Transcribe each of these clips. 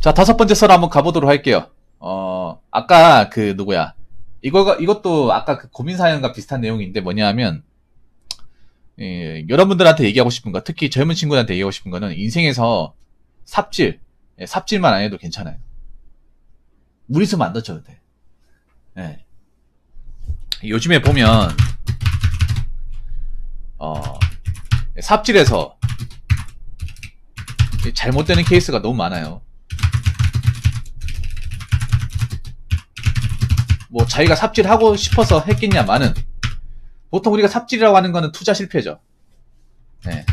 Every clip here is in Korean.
자, 다섯 번째 썰 한번 가보도록 할게요. 아까 그 누구야? 이것도 아까 그 고민 사연과 비슷한 내용인데 뭐냐면, 여러분들한테 얘기하고 싶은 거, 특히 젊은 친구들한테 얘기하고 싶은 거는 인생에서 삽질만 안 해도 괜찮아요. 무리수만 안 던져도 돼. 예. 요즘에 보면, 삽질에서 잘못되는 케이스가 너무 많아요. 뭐 자기가 삽질하고 싶어서 했겠냐마는 보통 우리가 삽질이라고 하는 거는 투자 실패죠. 네.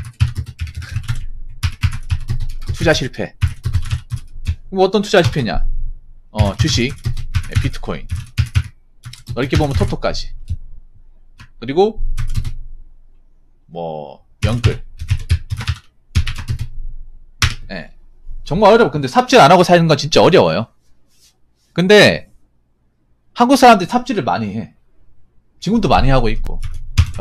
투자 실패. 뭐 어떤 투자 실패냐? 주식, 비트코인. 넓게 보면 토토까지. 그리고 뭐 영끌. 네. 정말 어려워. 근데 삽질 안 하고 사는 건 진짜 어려워요. 근데 한국 사람들이 삽질을 많이 해. 지금도 많이 하고 있고.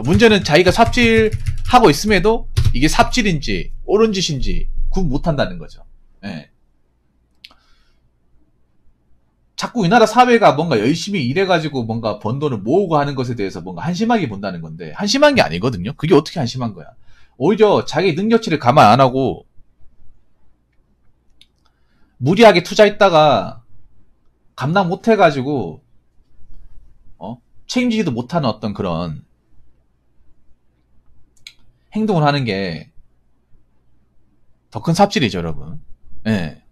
문제는 자기가 삽질하고 있음에도 이게 삽질인지 옳은 짓인지 구분 못한다는 거죠. 예. 자꾸 우리나라 사회가 뭔가 열심히 일해가지고 뭔가 번 돈을 모으고 하는 것에 대해서 뭔가 한심하게 본다는 건데, 한심한 게 아니거든요. 그게 어떻게 한심한 거야. 오히려 자기 능력치를 감안 안 하고 무리하게 투자했다가 감당 못 해가지고 책임지지도 못하는 어떤 그런 행동을 하는 게 더 큰 삽질이죠, 여러분. 예.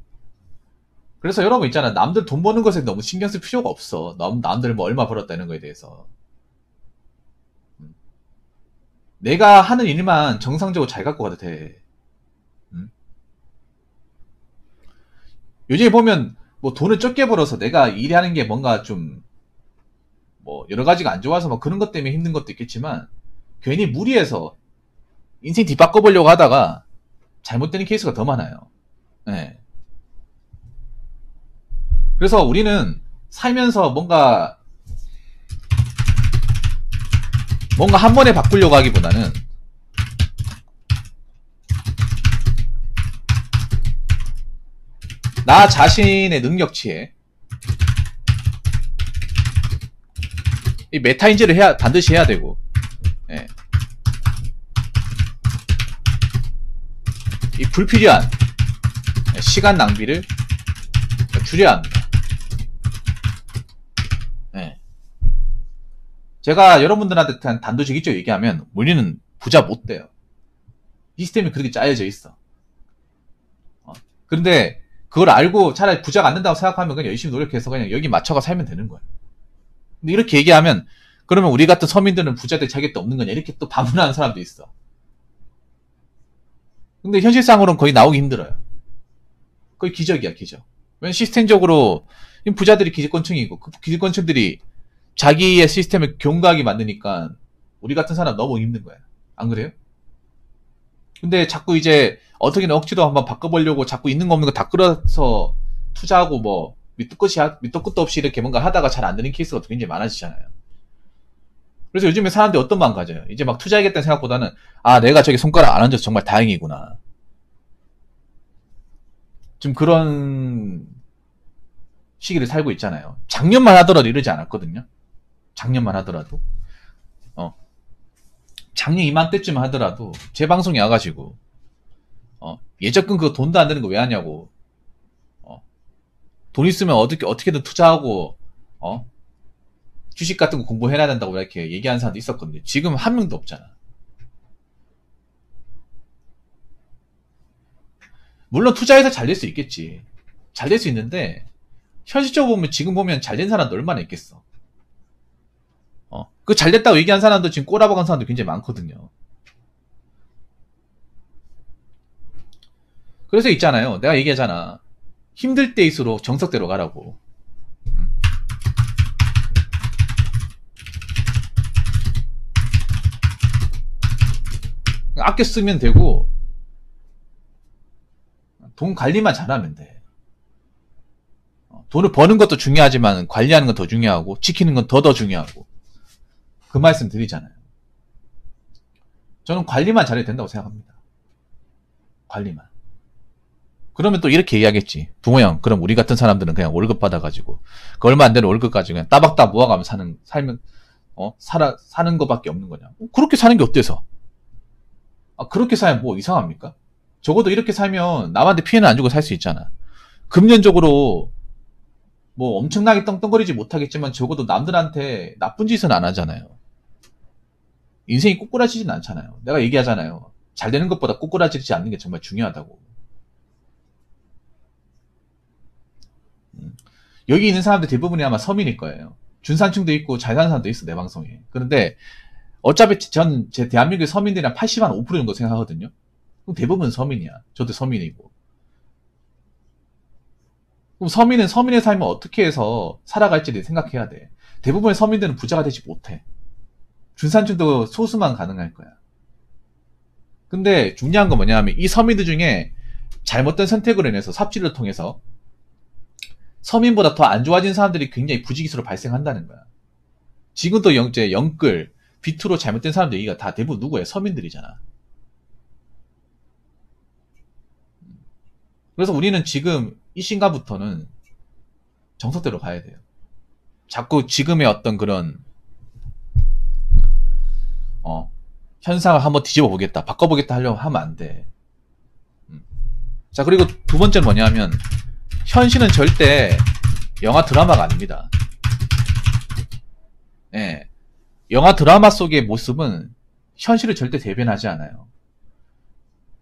그래서 여러분 있잖아, 남들 돈 버는 것에 너무 신경 쓸 필요가 없어. 남들 뭐 얼마 벌었다는 거에 대해서. 내가 하는 일만 정상적으로 잘 갖고 가도 돼. 요즘에 보면 뭐 돈을 적게 벌어서 내가 일하는 게 뭔가 좀 뭐 여러 가지가 안 좋아서 뭐 그런 것 때문에 힘든 것도 있겠지만, 괜히 무리해서 인생 뒤바꿔보려고 하다가 잘못되는 케이스가 더 많아요. 네. 그래서 우리는 살면서 뭔가 한 번에 바꾸려고 하기보다는 나 자신의 능력치에 이 메타인지를 반드시 해야 되고, 예. 이 불필요한 시간 낭비를 줄여야 합니다. 예. 제가 여러분들한테 단도직입적으로 얘기하면 우리는 부자 못 돼요. 시스템이 그렇게 짜여져 있어. 그런데 그걸 알고 차라리 부자가 안 된다고 생각하면 그냥 열심히 노력해서 그냥 여기 맞춰가 살면 되는 거예요. 근데 이렇게 얘기하면, 그러면 우리 같은 서민들은 부자 될 자격도 없는 거냐, 이렇게 또 반문하는 사람도 있어. 근데 현실상으로는 거의 나오기 힘들어요. 거의 기적이야, 기적. 왜냐면 시스템적으로 부자들이 기득권층이고, 그 기득권층들이 자기의 시스템을 경과하게 만드니까 우리 같은 사람 너무 힘든 거야. 안 그래요? 근데 자꾸 이제 어떻게든 억지로 한번 바꿔보려고 자꾸 있는 거 없는 거 다 끌어서 투자하고 뭐 밑도 끝도 없이 이렇게 뭔가 하다가 잘 안 되는 케이스가 굉장히 많아지잖아요. 그래서 요즘에 사람들이 어떤 마음 가져요? 이제 막 투자하겠다는 생각보다는, 아, 내가 저기 손가락 안 얹어서 정말 다행이구나. 좀 그런 시기를 살고 있잖아요. 작년만 하더라도 이러지 않았거든요. 작년만 하더라도. 작년 이맘때쯤 하더라도 제 방송에 와가지고 예적금 그거 돈도 안 되는 거 왜 하냐고, 돈 있으면 어떻게든 투자하고 주식 같은 거 공부해놔야 된다고 이렇게 얘기하는 사람도 있었거든요. 지금 한 명도 없잖아. 물론 투자해서 잘 될 수 있겠지. 잘 될 수 있는데 현실적으로 보면 지금 보면 잘 된 사람도 얼마나 있겠어. 그 잘 됐다고 얘기한 사람도 지금 꼬라박은 사람도 굉장히 많거든요. 그래서 있잖아요. 내가 얘기하잖아. 힘들 때일수록 정석대로 가라고. 아껴 쓰면 되고, 돈 관리만 잘하면 돼. 돈을 버는 것도 중요하지만 관리하는 건 더 중요하고, 지키는 건 더 중요하고. 그 말씀 드리잖아요. 저는 관리만 잘해도 된다고 생각합니다. 관리만. 그러면 또 이렇게 얘기하겠지. 붕어 형, 그럼 우리 같은 사람들은 그냥 월급 받아가지고, 그 얼마 안 되는 월급 가지고 그냥 따박따박 모아가면 살면, 사는 거밖에 없는 거냐. 그렇게 사는 게 어때서? 그렇게 살면 뭐 이상합니까? 적어도 이렇게 살면 남한테 피해는 안 주고 살 수 있잖아. 금전적으로 뭐 엄청나게 떵떵거리지 못하겠지만 적어도 남들한테 나쁜 짓은 안 하잖아요. 인생이 꼬꾸라지진 않잖아요. 내가 얘기하잖아요. 잘 되는 것보다 꼬꾸라지지 않는 게 정말 중요하다고. 여기 있는 사람들 대부분이 아마 서민일 거예요. 준산층도 있고 잘 사는 사람도 있어, 내 방송에. 그런데 어차피 제 대한민국의 서민들이 한 80한 5% 정도 생각하거든요. 그럼 대부분 서민이야. 저도 서민이고. 그럼 서민은 서민의 삶을 어떻게 해서 살아갈지를 생각해야 돼. 대부분의 서민들은 부자가 되지 못해. 준산층도 소수만 가능할 거야. 근데 중요한 건 뭐냐면 이 서민들 중에 잘못된 선택으로 인해서 삽질을 통해서 서민보다 더 안 좋아진 사람들이 굉장히 부지기수로 발생한다는 거야. 지금도 영끌, 비투로 잘못된 사람들 얘기가 다 대부분 누구예요? 서민들이잖아. 그래서 우리는 지금 이 순간부터는 정석대로 가야 돼요. 자꾸 지금의 어떤 그런 현상을 한번 뒤집어 보겠다, 바꿔보겠다 하려고 하면 안 돼. 자, 그리고 두 번째는 뭐냐면 현실은 절대 영화 드라마가 아닙니다. 예. 영화 드라마 속의 모습은 현실을 절대 대변하지 않아요.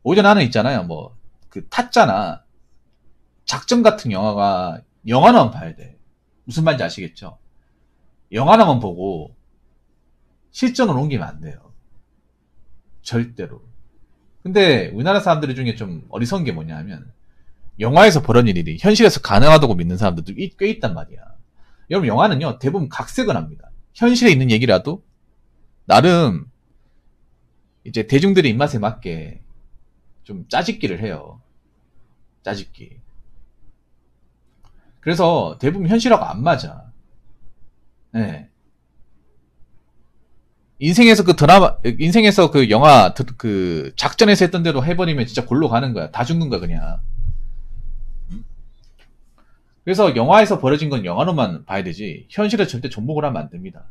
오히려 나는 있잖아요. 뭐 그 타짜나 작전 같은 영화가 영화만 봐야 돼. 무슨 말인지 아시겠죠? 영화만 보고 실전으로 옮기면 안 돼요. 절대로. 근데 우리나라 사람들 중에 좀 어리석은 게 뭐냐 하면 영화에서 벌어진 일이 현실에서 가능하다고 믿는 사람들도 꽤 있단 말이야. 여러분, 영화는요 대부분 각색을 합니다. 현실에 있는 얘기라도 나름 이제 대중들의 입맛에 맞게 좀 짜집기를 해요. 짜집기. 그래서 대부분 현실하고 안 맞아. 네. 인생에서 그 영화, 그 작전에서 했던 대로 해버리면 진짜 골로 가는 거야. 다 죽는 거야, 그냥. 그래서 영화에서 벌어진 건 영화로만 봐야 되지, 현실에 절대 접목을 하면 안 됩니다.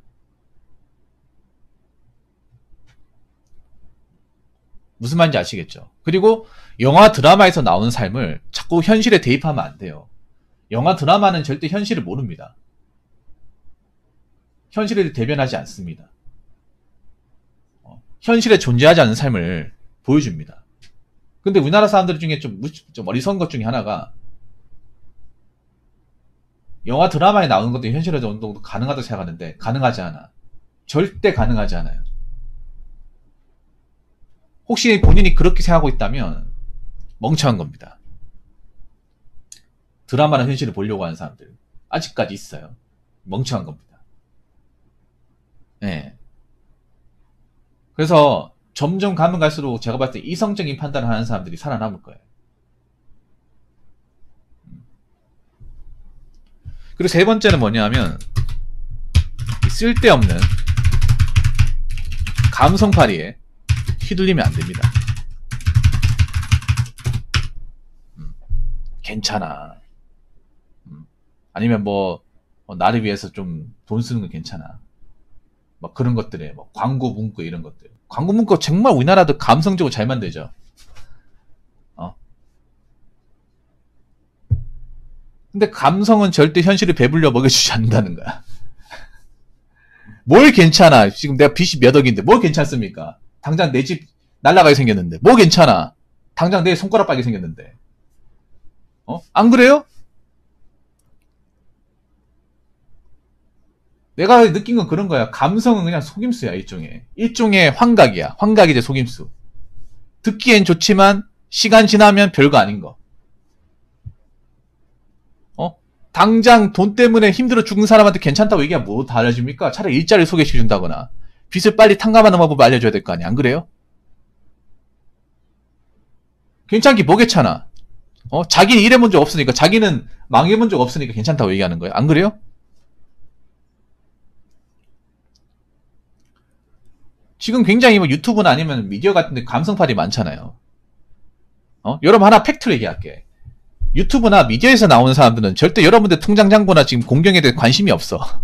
무슨 말인지 아시겠죠? 그리고 영화 드라마에서 나오는 삶을 자꾸 현실에 대입하면 안 돼요. 영화 드라마는 절대 현실을 모릅니다. 현실을 대변하지 않습니다. 현실에 존재하지 않는 삶을 보여줍니다. 근데 우리나라 사람들 중에 좀 어리석은 것 중에 하나가 영화 드라마에 나오는 것도 현실에 어느 정도 가능하다고 생각하는데 가능하지 않아. 절대 가능하지 않아요. 혹시 본인이 그렇게 생각하고 있다면 멍청한 겁니다. 드라마나 현실을 보려고 하는 사람들 아직까지 있어요. 멍청한 겁니다. 네. 그래서 점점 가면 갈수록 제가 봤을 때 이성적인 판단을 하는 사람들이 살아남을 거예요. 그리고 세 번째는 뭐냐면 쓸데없는 감성파리에 휘둘리면 안 됩니다. 괜찮아. 아니면 뭐 나를 위해서 좀 돈 쓰는 건 괜찮아. 뭐 그런 것들에 뭐 광고 문구 이런 것들. 광고 문구 정말 우리나라도 감성적으로 잘 만들죠. 근데 감성은 절대 현실을 배불려 먹여주지 않는다는 거야. 뭘 괜찮아. 지금 내가 빚이 몇 억인데 뭘 괜찮습니까? 당장 내 집 날라가게 생겼는데 뭐 괜찮아. 당장 내 손가락 빨게 생겼는데 안 그래요? 내가 느낀 건 그런 거야. 감성은 그냥 속임수야. 일종의 환각이야. 환각이 제 속임수. 듣기엔 좋지만 시간 지나면 별거 아닌 거. 당장 돈 때문에 힘들어 죽는 사람한테 괜찮다고 얘기하면 뭐 달라집니까? 차라리 일자리를 소개시켜준다거나 빚을 빨리 탕감하는 방법을 알려줘야 될 거 아니야. 안 그래요? 괜찮기 뭐 괜찮아? 자기는 일해본 적 없으니까, 자기는 망해본 적 없으니까 괜찮다고 얘기하는 거야. 안 그래요? 지금 굉장히 뭐 유튜브나 아니면 미디어 같은 데 감성팔이 많잖아요. 여러분 하나 팩트를 얘기할게. 유튜브나 미디어에서 나오는 사람들은 절대 여러분들 통장 잔고나 지금 공경에 대해 관심이 없어.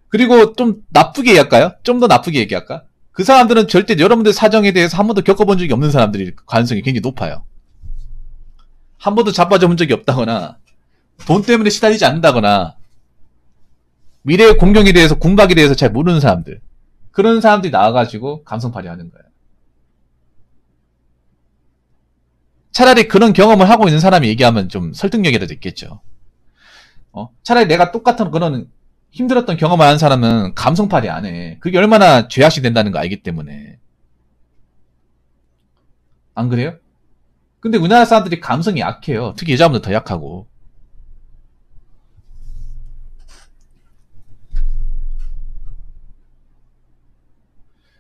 그리고 좀 나쁘게 얘기할까요? 좀 더 나쁘게 얘기할까? 그 사람들은 절대 여러분들 사정에 대해서 한 번도 겪어본 적이 없는 사람들일 가능성이 굉장히 높아요. 한 번도 자빠져 본 적이 없다거나 돈 때문에 시달리지 않는다거나 미래의 공경에 대해서 궁박에 대해서 잘 모르는 사람들, 그런 사람들이 나와가지고 감성 발휘하는 거예요. 차라리 그런 경험을 하고 있는 사람이 얘기하면 좀 설득력이라도 있겠죠. 차라리 내가 똑같은 그런 힘들었던 경험을 하는 사람은 감성 발휘 안 해. 그게 얼마나 죄악이 된다는 거 알기 때문에. 안 그래요? 근데 우리나라 사람들이 감성이 약해요. 특히 여자분들 더 약하고.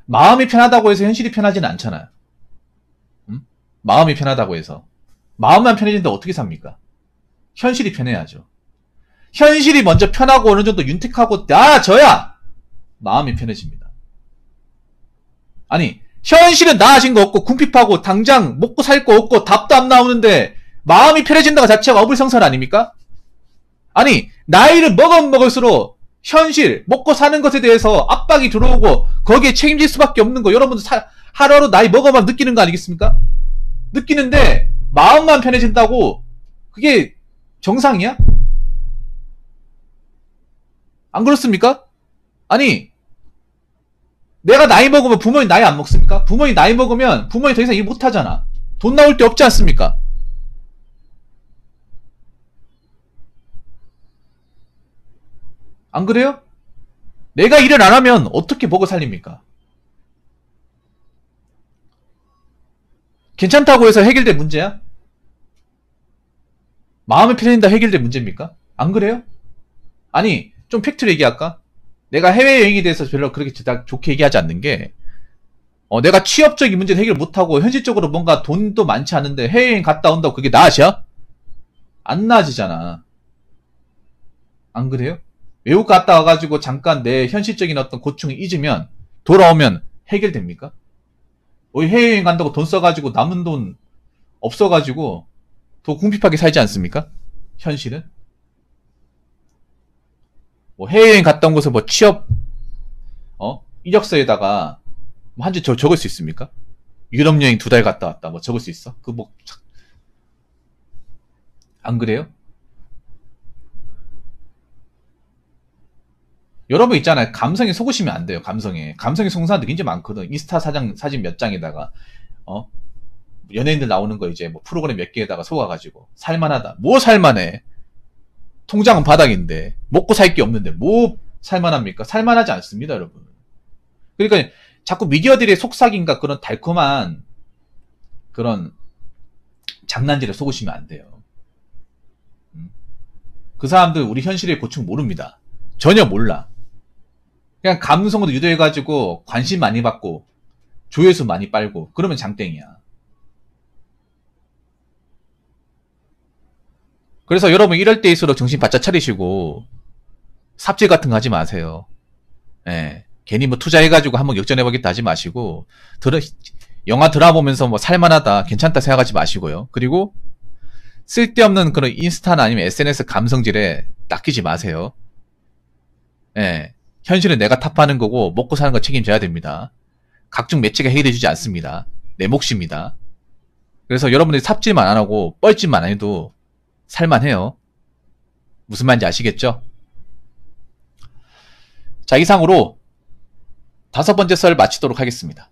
마음이 편하다고 해서 현실이 편하지는 않잖아요. 마음이 편하다고 해서. 마음만 편해진데 어떻게 삽니까? 현실이 편해야죠. 현실이 먼저 편하고 어느 정도 윤택하고 나아져야 마음이 편해집니다. 아니, 현실은 나아진 거 없고 궁핍하고 당장 먹고 살 거 없고 답도 안 나오는데 마음이 편해진다가 자체가 어불성설 아닙니까? 아니, 나이를 먹을수록 현실, 먹고 사는 것에 대해서 압박이 들어오고 거기에 책임질 수밖에 없는 거 여러분들 하루하루 나이 먹어만 느끼는 거 아니겠습니까? 느끼는데 마음만 편해진다고 그게 정상이야? 안 그렇습니까? 아니, 내가 나이 먹으면 부모님 나이 안 먹습니까? 부모님 나이 먹으면 부모님 더 이상 일 못하잖아. 돈 나올 데 없지 않습니까? 안 그래요? 내가 일을 안 하면 어떻게 먹어 살립니까? 괜찮다고 해서 해결될 문제야? 마음이 편해진다 해결될 문제입니까? 안 그래요? 아니, 좀 팩트로 얘기할까? 내가 해외여행에 대해서 별로 그렇게 좋게 얘기하지 않는 게, 내가 취업적인 문제를 해결 못하고 현실적으로 뭔가 돈도 많지 않은데 해외여행 갔다 온다고 그게 나아져? 안 나아지잖아. 안 그래요? 외국 갔다 와가지고 잠깐 내 현실적인 어떤 고충을 잊으면 돌아오면 해결됩니까? 해외여행 간다고 돈 써가지고 남은 돈 없어가지고 더 궁핍하게 살지 않습니까? 현실은? 뭐 해외여행 갔다 온 곳에 뭐 취업 이력서에다가 뭐 한 줄 적을 수 있습니까? 유럽 여행 2달 갔다 왔다 뭐 적을 수 있어? 그 뭐 안 그래요? 여러분 있잖아요. 감성에 속으시면 안 돼요. 감성에 속는 사람들 굉장히 많거든. 인스타 사진 몇 장에다가 연예인들 나오는 거 이제 뭐 프로그램 몇 개에다가 속아가지고 살만하다. 뭐 살만해? 통장은 바닥인데 먹고 살 게 없는데 뭐 살만합니까? 살만하지 않습니다, 여러분. 그러니까 자꾸 미디어들의 속삭임과 그런 달콤한 그런 장난질에 속으시면 안 돼요. 그 사람들 우리 현실의 고충 모릅니다. 전혀 몰라. 그냥 감성으로 유도해가지고 관심 많이 받고 조회수 많이 빨고 그러면 장땡이야. 그래서 여러분 이럴 때일수록 정신 바짝 차리시고 삽질 같은 거 하지 마세요. 예. 괜히 뭐 투자해가지고 한번 역전해보겠다 하지 마시고 영화 드라마 보면서 뭐 살만하다 괜찮다 생각하지 마시고요. 그리고 쓸데없는 그런 인스타나 아니면 SNS 감성질에 낚이지 마세요. 예. 현실은 내가 탑하는 거고 먹고 사는 거 책임져야 됩니다. 각종 매체가 해결해주지 않습니다. 내 몫입니다. 그래서 여러분들이 삽질만 안 하고 뻘짓만 안 해도 살만해요. 무슨 말인지 아시겠죠? 자, 이상으로 5번째 썰 마치도록 하겠습니다.